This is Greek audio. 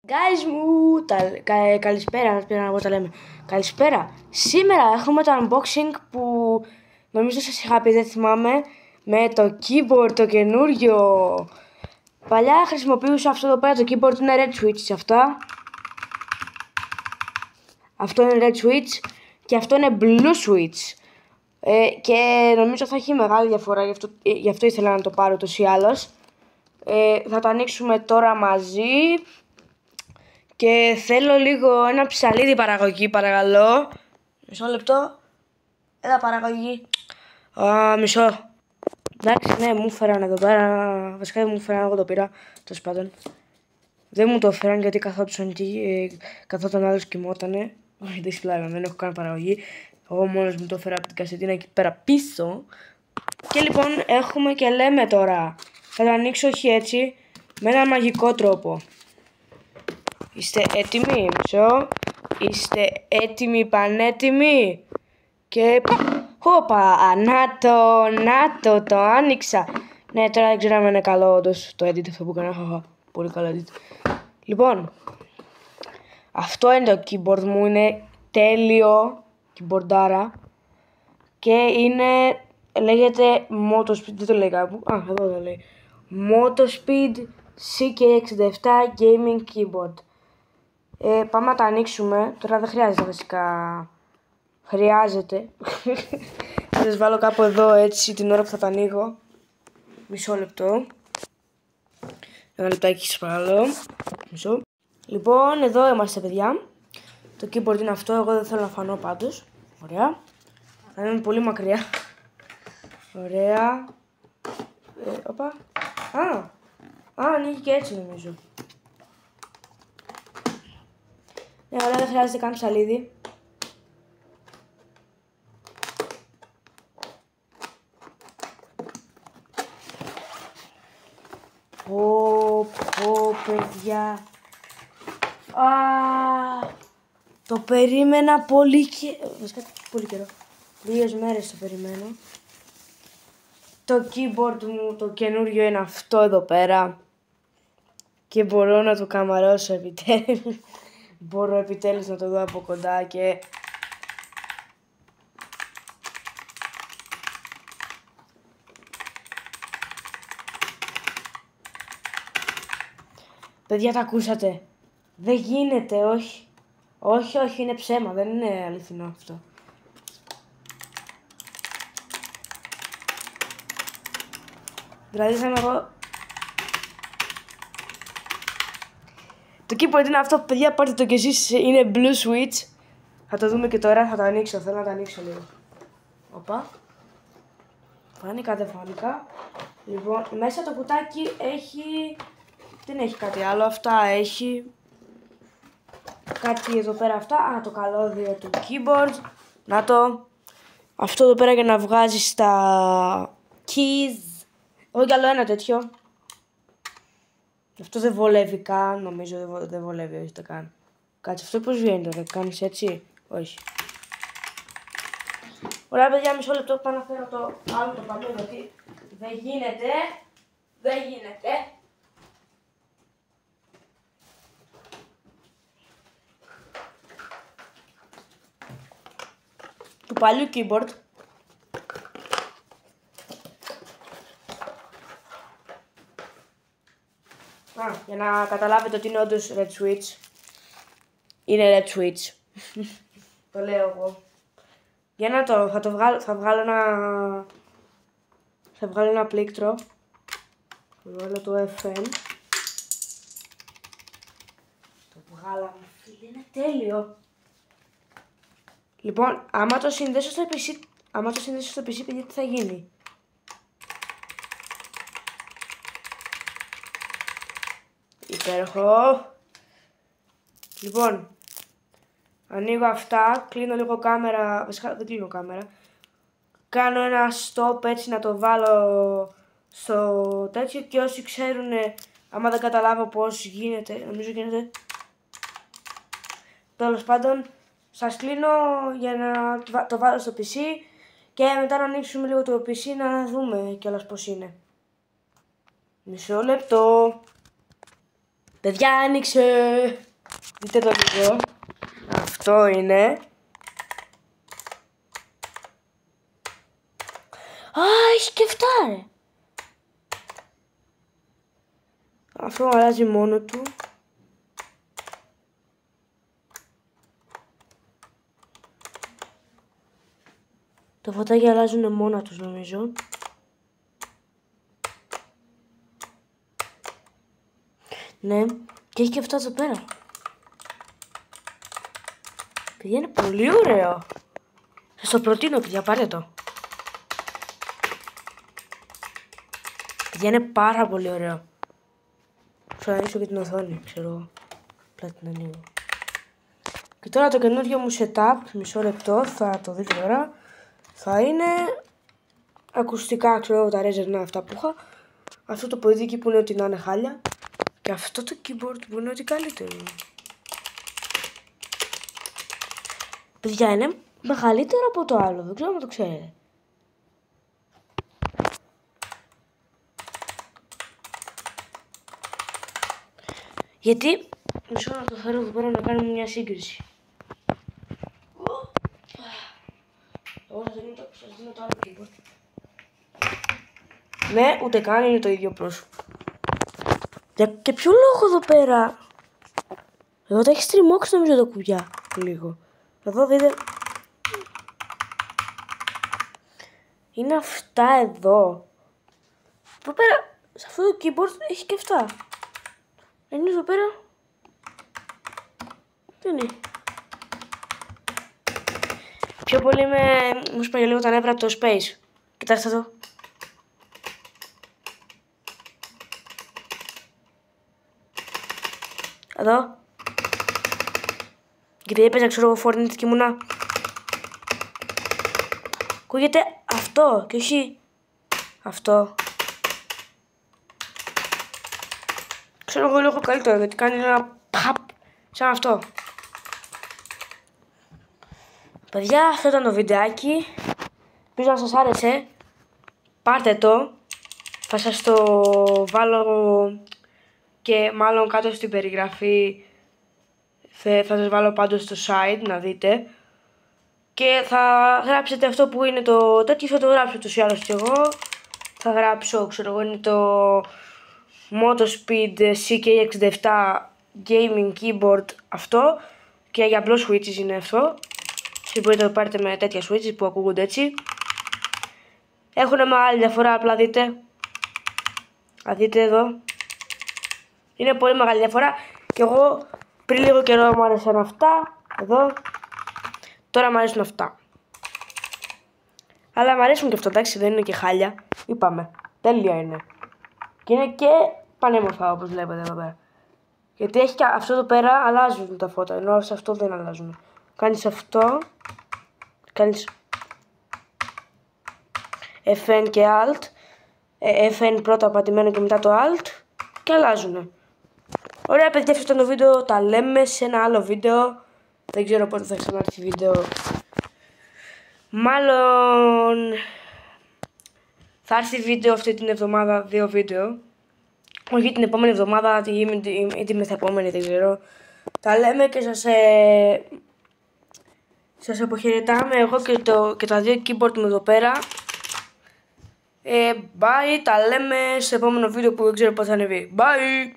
Guys μου, καλησπέρα, πήρα να πω τα λέμε. Καλησπέρα. Σήμερα έχουμε το unboxing που νομίζω σας είχα πει, δεν θυμάμαι, με το keyboard το καινούριο. Παλιά χρησιμοποιούσα αυτό εδώ πέρα, το keyboard είναι red switch αυτά. Αυτό είναι red switch και αυτό είναι blue switch. Και νομίζω θα έχει μεγάλη διαφορά, γι' αυτό ήθελα να το πάρω ούτως ή άλλως. Θα το ανοίξουμε τώρα μαζί. Και θέλω λίγο ένα ψαλίδι παραγωγή, παρακαλώ. Μισό λεπτό. Έλα παραγωγή. Μισό. Εντάξει, ναι, μου φέραν εδώ πέρα. Βασικά δεν μου φέραν, εγώ το πήρα. Τέλος πάντων. Δεν μου το φέραν γιατί καθόταν άλλος κοιμότανε. Όχι, δεν πλάκα, δεν έχω κάνει παραγωγή. Εγώ μόνος μου το έφερα από την κασετίνα εκεί πέρα πίσω. Και λοιπόν έχουμε και λέμε τώρα. Θα το ανοίξω όχι έτσι, με ένα μαγικό τρόπο. Είστε έτοιμοι, μισό. Είστε έτοιμοι, πανέτοιμοι. Και χόπα, να το άνοιξα. Ναι, τώρα δεν ξέρω αν είναι καλό όντως το edit αυτό που έκανα. Πολύ καλό edit. Λοιπόν, αυτό είναι το keyboard μου, είναι τέλειο keyboardάρα. Και είναι, λέγεται Motospeed, δεν το λέει κάπου. Εδώ το λέει. Motospeed CK67 Gaming Keyboard. Πάμε να τα ανοίξουμε. Τώρα δεν χρειάζεται βασικά. Χρειάζεται. Θα σας βάλω κάπου εδώ έτσι την ώρα που θα τα ανοίγω. Μισό λεπτό. Ένα λεπτάκι σας παρακαλώ. Μισό. Λοιπόν, εδώ είμαστε παιδιά. Το keyboard είναι αυτό. Εγώ δεν θέλω να φανώ πάντως. Ωραία. Θα είμαι πολύ μακριά. Ωραία. Οπα. Ανοίγει και έτσι νομίζω. Ναι, ωραία, δεν χρειάζεται καν ψαλίδι. Πω, παιδιά. Το περίμενα πολύ καιρό. 2 μέρες το περιμένω. Το keyboard μου, το καινούριο είναι αυτό εδώ πέρα. Και μπορώ να το καμαρώσω επιτέλους. Μπορώ επιτέλους να το δω από κοντά και... Παιδιά, τα ακούσατε? Δεν γίνεται, όχι. Όχι, είναι ψέμα, δεν είναι αληθινό αυτό. Δηλαδή θα είμαι εγώ... Το keyboard είναι αυτό, παιδιά, πάρτε το κι εσείς, είναι blue switch. Θα το δούμε και τώρα, θα το ανοίξω, θέλω να το ανοίξω λίγο. Οπα. Φάνηκα, δεν φάνηκα. Λοιπόν, μέσα το κουτάκι έχει... Δεν έχει κάτι άλλο, αυτά έχει. Κάτι εδώ πέρα αυτά, το καλώδιο του keyboard. Να το. Αυτό εδώ πέρα για να βγάζεις τα keys. Όχι άλλο ένα τέτοιο. Αυτό δεν βολεύει καν, νομίζω δεν βολεύει, όχι το καν. Κάτσε, αυτό πώς βγαίνει τώρα, κάνεις έτσι, όχι. Ωραία παιδιά, μισό λεπτό, πάω να φέρω το άλλο το παλιό, γιατί δεν γίνεται. Του παλιού keyboard. Για να καταλάβετε ότι είναι όντως red switch. Είναι red switch. Το λέω εγώ. Για να θα βγάλω ένα πλήκτρο. Θα βγάλω το FM. Το βγάλαμε, φίλε, είναι τέλειο. Λοιπόν, άμα το συνδέσω στο PC, παιδιά, τι θα γίνει? Υπέροχο. Λοιπόν, ανοίγω αυτά, κλείνω λίγο κάμερα, βασικά δεν κλείνω κάμερα. Κάνω ένα stop έτσι να το βάλω στο τέτοιο και όσοι ξέρουν, άμα δεν καταλάβω πώς γίνεται, νομίζω γίνεται. Τέλος πάντων, σας κλείνω για να το βάλω στο PC και μετά να ανοίξουμε λίγο το PC να δούμε κιόλας πώς είναι. Μισό λεπτό. Παιδιά, άνοιξε. Δείτε το λίγο. Αυτό είναι. Α, έχει και 7 ρε. Αυτό αλλάζει μόνο του. Τα φωτάκια αλλάζουν μόνα τους νομίζω. Ναι, και έχει και αυτά εδώ πέρα. Παιδιά, είναι πολύ ωραίο. Σας το προτείνω, παιδιά, πάρτε το. Παιδιά, είναι πάρα πολύ ωραίο. Θα ανοίξω και την οθόνη, ξέρω εγώ. Απλά την ανοίγω. Και τώρα το καινούργιο μου setup, μισό λεπτό, θα το δείτε τώρα. Θα είναι ακουστικά, ξέρω εγώ, τα Razer να αυτά που είχα. Αυτό το ποδήλικι που είναι ότι να είναι χάλια. Και αυτό το keyboard που είναι ότι καλύτερο. Παιδιά, είναι μεγαλύτερο από το άλλο, δεν ξέρω αν το ξέρετε. Γιατί, μισό να το φέρω εδώ πέρα να κάνουμε μια σύγκριση. Εγώ σας δίνω το άλλο keyboard. Ναι, ούτε καν είναι το ίδιο πρόσωπο. Και ποιο λόγο εδώ πέρα. Εδώ τα έχει στριμώξει νομίζω τα κουμπιά. Λίγο. Εδώ δείτε. Είναι αυτά εδώ. Εδώ πέρα, σε αυτό το keyboard έχει και αυτά. Είναι εδώ πέρα. Τι είναι. Πιο πολύ μου σπάγε λίγο τα νεύρα από το Space. Κοιτάξτε εδώ. Εδώ. Γιατί έπαιζα, ξέρω εγώ, Fortnite και ήμουνα. Ακούγεται αυτό και όχι αυτό. Ξέρω εγώ λίγο καλύτερο γιατί κάνει ένα παπ σαν αυτό. Παιδιά, αυτό ήταν το βιντεάκι. Ελπίζω να σας άρεσε. Πάρτε το. Θα σας το βάλω και μάλλον κάτω στην περιγραφή. Θα σας βάλω πάντως στο site να δείτε. Και θα γράψετε αυτό που είναι το τέτοιο, θα το γράψω τους ή άλλους κι εγώ. Θα γράψω, ξέρω εγώ, είναι το Motospeed CK67 Gaming Keyboard αυτό. Και για απλό switches είναι αυτό. Εσείς μπορείτε να το πάρετε με τέτοια switches που ακούγονται έτσι. Έχουν μεγάλη διαφορά, απλά δείτε. Θα δείτε εδώ. Είναι πολύ μεγάλη διαφορά. Και εγώ πριν λίγο καιρό μου άρεσαν αυτά. Εδώ. Τώρα μου αρέσουν αυτά. Αλλά μου αρέσουν και αυτά, εντάξει, δεν είναι και χάλια. Είπαμε. Τέλεια είναι. Και είναι και πανέμορφα όπως βλέπετε εδώ πέρα. Γιατί έχει και αυτό εδώ πέρα αλλάζουν τα φώτα. Ενώ σε αυτό δεν αλλάζουν. Κάνεις αυτό. Κάνεις FN και Alt. FN πρώτα πατημένο και μετά το Alt. Και αλλάζουν. Ωραία παιδιά, αυτό ήταν το βίντεο. Τα λέμε σε ένα άλλο βίντεο. Δεν ξέρω πότε θα ξανάρθει βίντεο. Μάλλον θα έρθει βίντεο αυτή την εβδομάδα, 2 βίντεο. Όχι την επόμενη εβδομάδα ή την μεθεπόμενη, δεν ξέρω. Τα λέμε και σας αποχαιρετάμε εγώ και τα 2 keyboard μου εδώ πέρα. Bye, τα λέμε στο επόμενο βίντεο που δεν ξέρω πότε θα ανεβεί. Bye!